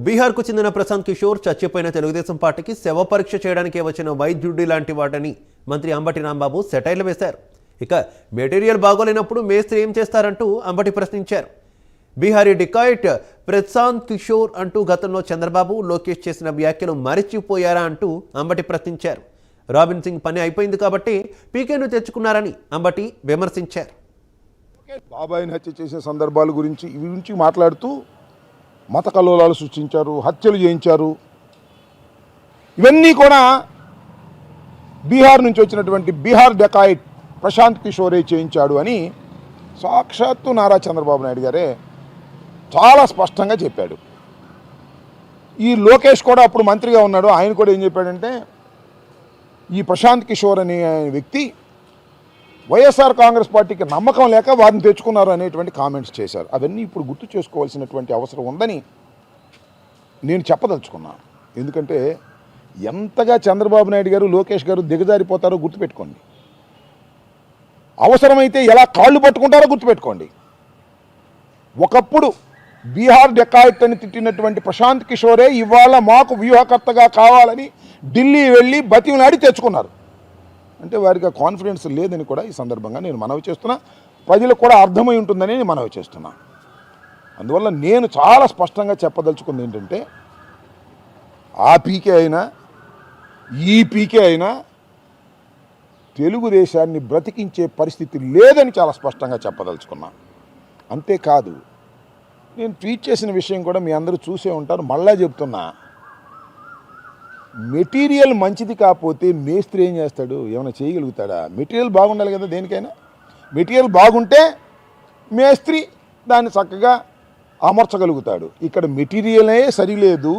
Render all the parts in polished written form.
బీహార్కు చెందిన ప్రశాంత్ కిషోర్ చచ్చిపోయిన తెలుగుదేశం పార్టీకి శవ పరీక్ష చేయడానికి వచ్చిన వైద్యుడి లాంటి వాడని మంత్రి అంబటి రాంబాబు సెటైర్లు వేశారు. ఇక మెటీరియల్ బాగోలేనప్పుడు మేస్త్రి ఏం చేస్తారంటూ అంబటి ప్రశ్నించారు. బీహారీ డికాయిట్ ప్రశాంత్ కిషోర్ అంటూ గతంలో చంద్రబాబు లోకేష్ చేసిన వ్యాఖ్యలు మరిచిపోయారా అంటూ అంబటి ప్రశ్నించారు. రాబిన్ సింగ్ పని అయిపోయింది కాబట్టి పీకేను తెచ్చుకున్నారని అంబటి విమర్శించారు. బాబాయిని హత్య చేసే సందర్భాల గురించి మాట్లాడుతూ మత కల్లోలాలు సృష్టించారు, హత్యలు చేయించారు. ఇవన్నీ కూడా బీహార్ నుంచి వచ్చినటువంటి బీహార్ డెకాయిట్ ప్రశాంత్ కిషోరే చేయించాడు అని సాక్షాత్తు నారా చంద్రబాబు నాయుడు గారే చాలా స్పష్టంగా చెప్పాడు. ఈ లోకేష్ కూడా అప్పుడు మంత్రిగా ఉన్నాడు. ఆయన కూడా ఏం చెప్పాడంటే ఈ ప్రశాంత్ కిషోర్ అనే వ్యక్తి వైఎస్ఆర్ కాంగ్రెస్ పార్టీకి నమ్మకం లేక వారిని తెచ్చుకున్నారు అనేటువంటి కామెంట్స్ చేశారు. అవన్నీ ఇప్పుడు గుర్తు చేసుకోవాల్సినటువంటి అవసరం ఉందని నేను చెప్పదలుచుకున్నాను. ఎందుకంటే ఎంతగా చంద్రబాబు నాయుడు గారు లోకేష్ గారు దిగజారిపోతారో గుర్తుపెట్టుకోండి. అవసరమైతే ఎలా కాళ్ళు పట్టుకుంటారో గుర్తుపెట్టుకోండి. ఒకప్పుడు బీహార్ డెకాయిట్ అని తిట్టినటువంటి ప్రశాంత్ కిషోరే ఇవాళ మాకు వ్యూహకర్తగా కావాలని ఢిల్లీ వెళ్ళి బతిమలాడి తెచ్చుకున్నారు. అంటే వారికి ఆ కాన్ఫిడెన్స్ లేదని కూడా ఈ సందర్భంగా నేను మనవి చేస్తున్నా. ప్రజలకు కూడా అర్థమై ఉంటుందని నేను మనవి చేస్తున్నా. అందువల్ల నేను చాలా స్పష్టంగా చెప్పదలుచుకుంది ఏంటంటే ఆ పీకే అయినా ఈ పీకే అయినా తెలుగుదేశాన్ని బ్రతికించే పరిస్థితి లేదని చాలా స్పష్టంగా చెప్పదలుచుకున్నా. అంతేకాదు, నేను ట్వీట్ చేసిన విషయం కూడా మీ అందరూ చూసే ఉంటారు. మళ్ళా చెప్తున్నా, మెటీరియల్ మంచిది కాకపోతే మేస్త్రి ఏం చేస్తాడు? ఏమైనా చేయగలుగుతాడా? మెటీరియల్ బాగుండాలి కదా దేనికైనా. మెటీరియల్ బాగుంటే మేస్త్రి దాన్ని చక్కగా అమర్చగలుగుతాడు. ఇక్కడ మెటీరియలే సరిలేదు.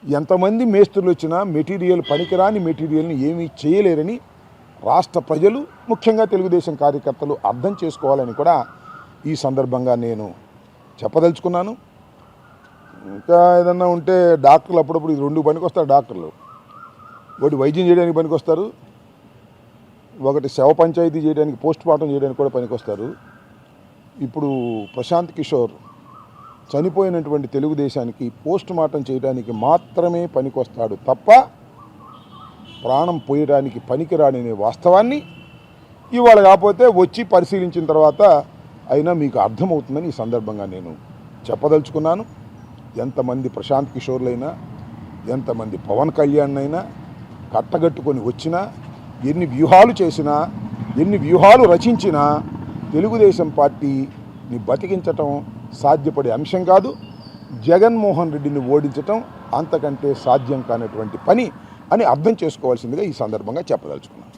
ఎంతమంది మేస్త్రులు వచ్చినా మెటీరియల్ పనికిరాని మెటీరియల్ని ఏమీ చేయలేరని రాష్ట్ర ప్రజలు, ముఖ్యంగా తెలుగుదేశం కార్యకర్తలు అర్థం చేసుకోవాలని కూడా ఈ సందర్భంగా నేను చెప్పదలుచుకున్నాను. ఇంకా ఏదన్నా ఉంటే డాక్టర్లు అప్పుడప్పుడు ఇది రెండు పనికి వస్తారు. డాక్టర్లు ఒకటి వైద్యం చేయడానికి పనికొస్తారు, ఒకటి శవ పంచాయతీ చేయడానికి, పోస్ట్ మార్టం చేయడానికి కూడా పనికొస్తారు. ఇప్పుడు ప్రశాంత్ కిషోర్ చనిపోయినటువంటి తెలుగుదేశానికి పోస్ట్ మార్టం చేయడానికి మాత్రమే పనికొస్తాడు తప్ప ప్రాణం పోయడానికి పనికిరాడనే వాస్తవాన్ని ఇవాళ కాకపోతే వచ్చి పరిశీలించిన తర్వాత అయినా మీకు అర్థమవుతుందని ఈ సందర్భంగా నేను చెప్పదలుచుకున్నాను. ఎంతమంది ప్రశాంత్ కిషోర్లైనా, ఎంతమంది పవన్ కళ్యాణ్ అయినా కట్టగట్టుకొని వచ్చినా, ఎన్ని వ్యూహాలు చేసినా, ఎన్ని వ్యూహాలు రచించినా తెలుగుదేశం పార్టీని బతికించటం సాధ్యపడే అంశం కాదు. జగన్మోహన్ రెడ్డిని ఓడించటం అంతకంటే సాధ్యం కానటువంటి పని అని అర్థం చేసుకోవాల్సిందిగా ఈ సందర్భంగా చెప్పదలుచుకున్నాను.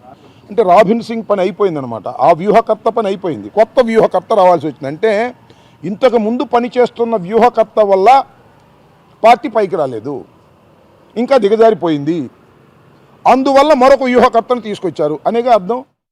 అంటే రాబిన్ సింగ్ పని అయిపోయిందనమాట. ఆ వ్యూహకర్త పని అయిపోయింది. కొత్త వ్యూహకర్త రావాల్సి వచ్చింది. అంటే ఇంతకు ముందు పనిచేస్తున్న వ్యూహకర్త వల్ల పార్టీ పైకి రాలేదు, ఇంకా దిగజారిపోయింది. అందువల్ల మరొక వ్యూహకర్తను తీసుకొచ్చారు అనేగా అర్థం.